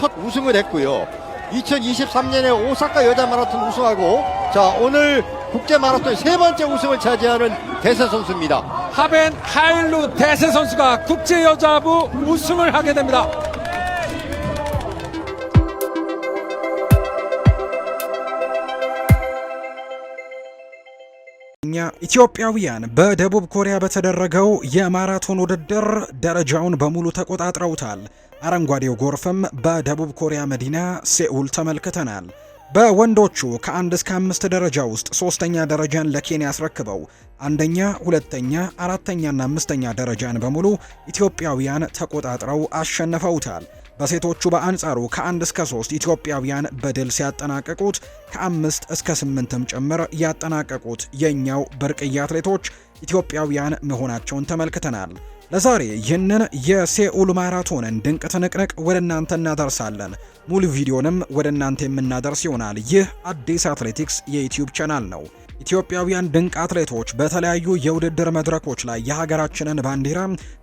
첫 우승을 했고요. 2023년에 오사카 여자 마라톤 우승하고 자 오늘 국제 마라톤 세 번째 우승을 차지하는 대세 선수입니다. 하벤 하일루 대세 선수가 국제 여자부 우승을 하게 됩니다. ኢትዮጵያውያን በደቡብ ኮሪያ በተደረገው የማራቶን ውድድር ደረጃውን በሙሉ ተቆጣጥረውታል። አረንጓዴው ጎርፍም በደቡብ ኮሪያ መዲና ሴኡል ተመልክተናል። በወንዶቹ ከ1 እስከ 5 ደረጃ ውስጥ ሶስተኛ ደረጃን ለኬንያ አስረክበው አንደኛ፣ ሁለተኛ፣ አራተኛና አምስተኛ ደረጃን በሙሉ ኢትዮጵያውያን ተቆጣጥረው አሸንፈውታል። በሴቶቹ በአንጻሩ ከ1 እስከ 3 ኢትዮጵያውያን በድል ሲያጠናቀቁት ከ5 እስከ 8ም ጭምር ያጠናቀቁት የኛው ብርቅዬ አትሌቶች ኢትዮጵያውያን መሆናቸውን ተመልክተናል። ለዛሬ ይህንን የሴኡል ማራቶንን ድንቅ ትንቅንቅ ወደ እናንተ እናደርሳለን። ሙሉ ቪዲዮንም ወደ እናንተ የምናደርስ ይሆናል። ይህ አዲስ አትሌቲክስ የዩቲዩብ ቻናል ነው። ኢትዮጵያውያን ድንቅ አትሌቶች በተለያዩ የውድድር መድረኮች ላይ የሀገራችንን ባንዲራ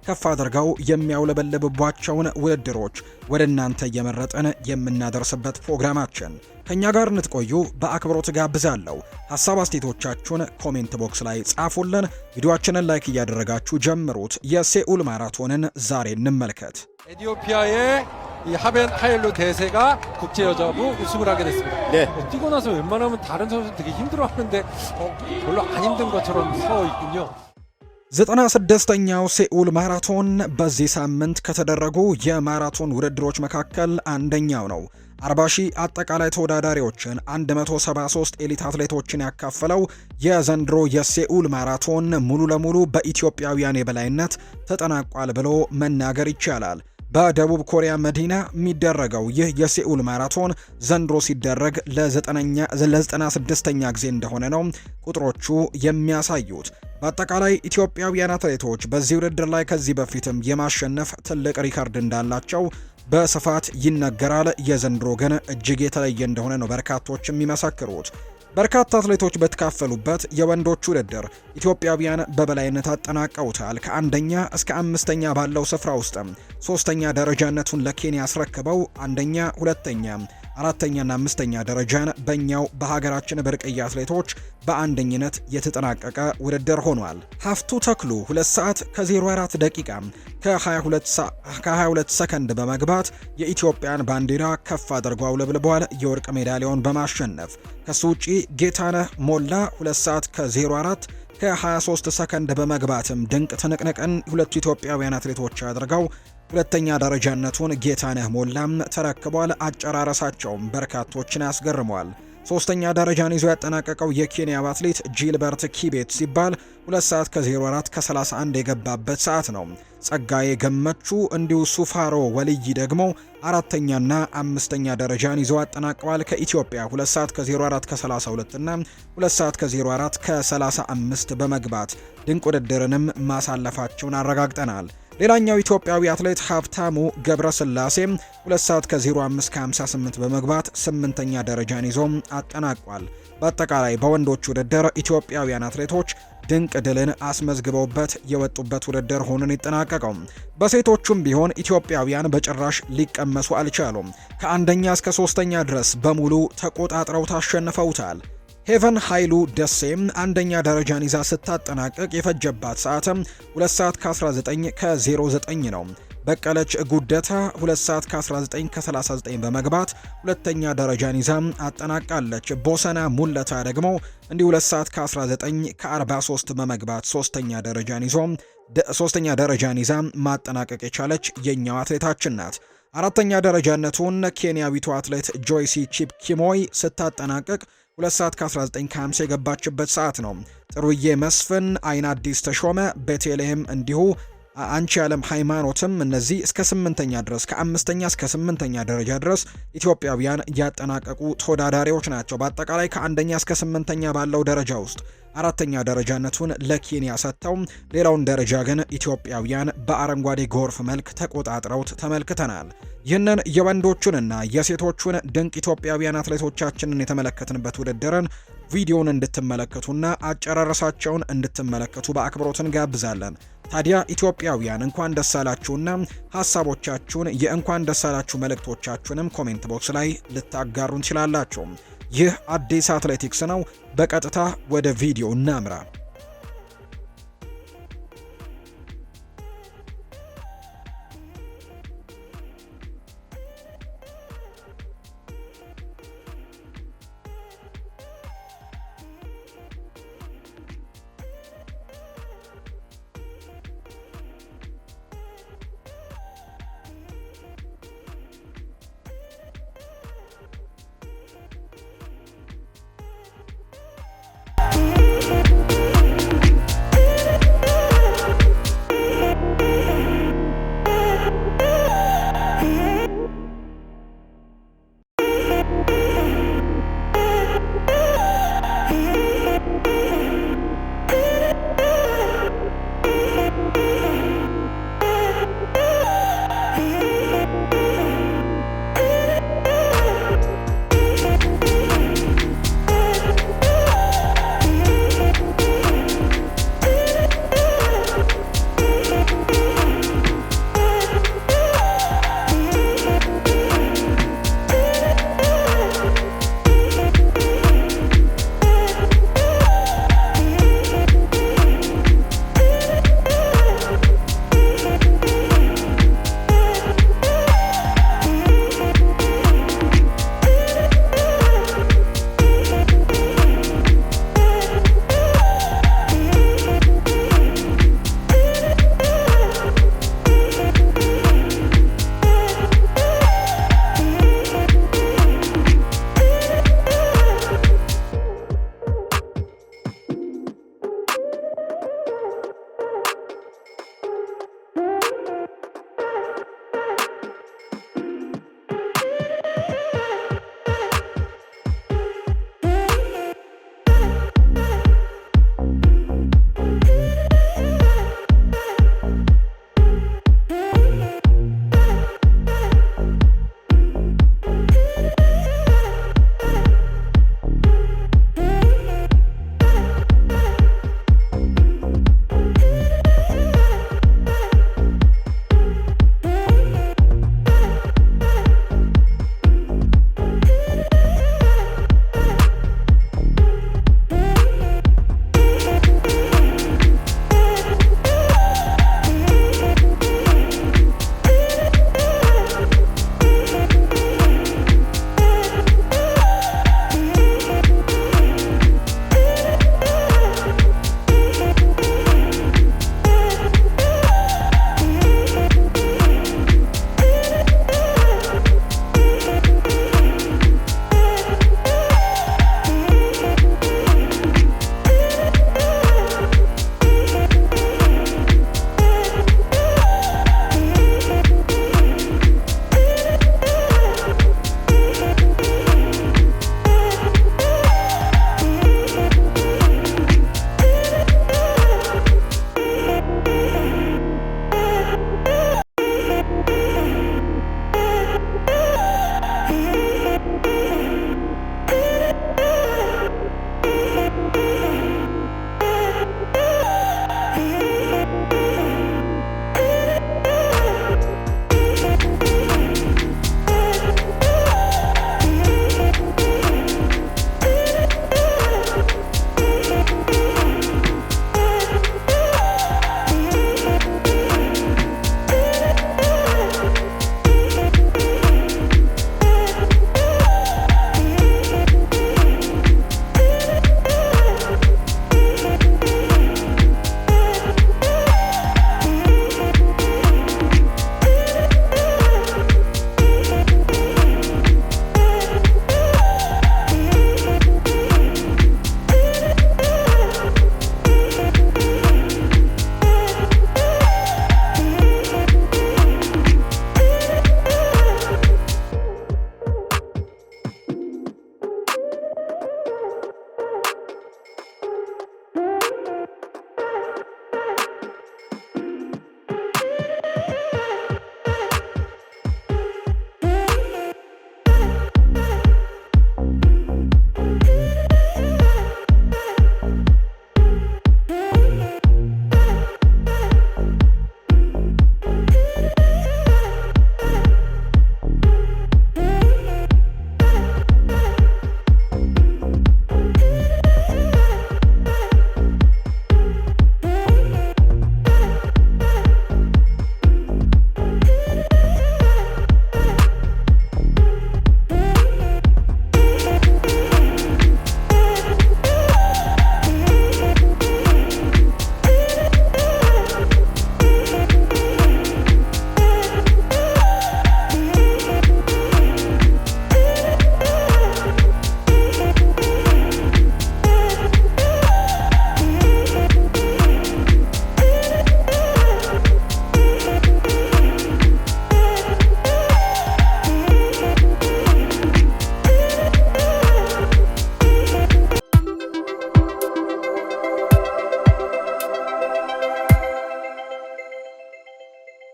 ከፍ አድርገው የሚያውለበልቡባቸውን ውድድሮች ወደ እናንተ እየመረጥን የምናደርስበት ፕሮግራማችን። ከኛ ጋር እንድትቆዩ በአክብሮት ጋብዛለሁ። ሀሳብ አስተያየቶቻችሁን ኮሜንት ቦክስ ላይ ጻፉልን። ቪዲዮአችንን ላይክ እያደረጋችሁ ጀምሩት። የሴኡል ማራቶንን ዛሬ እንመልከት። 에티오피아의 이 하벤 하일루 대세가 국제 여자부 우승을 하게 됐습니다. 네. 뛰고 나서 웬만하면 다른 선수는 되게 힘들어하는데 별로 안 힘든 것처럼 서 있군요. 96ኛው ሴኡል ማራቶን በዚህ ሳምንት ከተደረጉ የማራቶን ውድድሮች መካከል አንደኛው ነው። 40,000 አጠቃላይ ተወዳዳሪዎችን 173 ኤሊት አትሌቶችን ያካፈለው የዘንድሮ የሴኡል ማራቶን ሙሉ ለሙሉ በኢትዮጵያውያን የበላይነት ተጠናቋል ብሎ መናገር ይቻላል። በደቡብ ኮሪያ መዲና የሚደረገው ይህ የሴኡል ማራቶን ዘንድሮ ሲደረግ ለ96ኛ ጊዜ እንደሆነ ነው ቁጥሮቹ የሚያሳዩት። በአጠቃላይ ኢትዮጵያውያን አትሌቶች በዚህ ውድድር ላይ ከዚህ በፊትም የማሸነፍ ትልቅ ሪከርድ እንዳላቸው በስፋት ይነገራል። የዘንድሮ ግን እጅግ የተለየ እንደሆነ ነው በርካቶች የሚመሰክሩት። በርካታ አትሌቶች በተካፈሉበት የወንዶች ውድድር ኢትዮጵያውያን በበላይነት አጠናቀውታል። ከአንደኛ እስከ አምስተኛ ባለው ስፍራ ውስጥ ሶስተኛ ደረጃነቱን ለኬንያ አስረክበው አንደኛ፣ ሁለተኛ፣ አራተኛና አምስተኛ ደረጃን በእኛው በሀገራችን ብርቅዬ አትሌቶች በአንደኝነት የተጠናቀቀ ውድድር ሆኗል። ሀፍቱ ተክሉ 2 ሰዓት ከ04 ደቂቃ ከ22 ሰከንድ በመግባት የኢትዮጵያን ባንዲራ ከፍ አድርጎ አውለብልቧል የወርቅ ሜዳሊያውን በማሸነፍ። ከሱ ውጪ ጌታነህ ሞላ 2 ሰዓት ከ04 ከ23 ሰከንድ በመግባትም ድንቅ ትንቅንቅን ሁለቱ ኢትዮጵያውያን አትሌቶች አድርገው ሁለተኛ ደረጃነቱን ጌታነህ ሞላም ተረክቧል። አጨራረሳቸውም በርካቶችን ያስገርመዋል። ሶስተኛ ደረጃን ይዞ ያጠናቀቀው የኬንያው አትሌት ጂልበርት ኪቤት ሲባል 2 ሰዓት ከ04 ከ31 የገባበት ሰዓት ነው። ጸጋዬ ገመቹ እንዲሁ ሱፋሮ ወልይ ደግሞ አራተኛና አምስተኛ ደረጃን ይዘው አጠናቀዋል። ከኢትዮጵያ 2 ሰዓት ከ04 ከ32 እና 2 ሰዓት ከ04 ከ35 በመግባት ድንቅ ውድድርንም ማሳለፋቸውን አረጋግጠናል። ሌላኛው ኢትዮጵያዊ አትሌት ሀብታሙ ገብረስላሴ 2 ሰዓት ከ05 ከ58 በመግባት 8ኛ ደረጃን ይዞ አጠናቋል። በአጠቃላይ በወንዶች ውድድር ኢትዮጵያውያን አትሌቶች ድንቅ ድልን አስመዝግበውበት የወጡበት ውድድር ሆኖን ይጠናቀቀው። በሴቶቹም ቢሆን ኢትዮጵያውያን በጭራሽ ሊቀመሱ አልቻሉም። ከአንደኛ እስከ 3ኛ ድረስ በሙሉ ተቆጣጥረው ታሸንፈውታል። ሄቨን ኃይሉ ደሴም አንደኛ ደረጃን ይዛ ስታጠናቀቅ የፈጀባት ሰዓትም 2 ሰዓት ከ19 ከ09 ነው። በቀለች ጉደታ 2 ሰዓት ከ19 ከ39 በመግባት ሁለተኛ ደረጃን ይዛ አጠናቃለች። ቦሰና ሙለታ ደግሞ እንዲሁ 2 ሰዓት ከ19 ከ43 በመግባት ሶስተኛ ደረጃን ይዛ ማጠናቀቅ የቻለች የኛው አትሌታችን ናት። አራተኛ ደረጃነቱን ኬንያዊቱ አትሌት ጆይሲ ቺፕ ኪሞይ ስታጠናቀቅ 2 ሰዓት ከ19 ከ50 የገባችበት ሰዓት ነው። ጥሩዬ መስፍን፣ አይን አዲስ ተሾመ፣ ቤቴልሄም እንዲሁ አንቺ ዓለም ሃይማኖትም እነዚህ እስከ 8ኛ ድረስ ከ5ኛ እስከ 8ኛ ደረጃ ድረስ ኢትዮጵያውያን ያጠናቀቁ ተወዳዳሪዎች ናቸው። በአጠቃላይ ከ1ኛ እስከ 8ኛ ባለው ደረጃ ውስጥ አራተኛ ደረጃነቱን ለኬንያ ሰጥተው ሌላውን ደረጃ ግን ኢትዮጵያውያን በአረንጓዴ ጎርፍ መልክ ተቆጣጥረውት ተመልክተናል። ይህንን የወንዶቹንና የሴቶቹን ድንቅ ኢትዮጵያውያን አትሌቶቻችንን የተመለከትንበት ውድድርን ቪዲዮውን እንድትመለከቱና አጨራረሳቸውን እንድትመለከቱ በአክብሮት እንጋብዛለን። ታዲያ ኢትዮጵያውያን እንኳን ደስ አላችሁና ሀሳቦቻችሁን የእንኳን ደስ አላችሁ መልእክቶቻችሁንም ኮሜንት ቦክስ ላይ ልታጋሩን ትችላላችሁ። ይህ አዲስ አትሌቲክስ ነው። በቀጥታ ወደ ቪዲዮ እናምራ።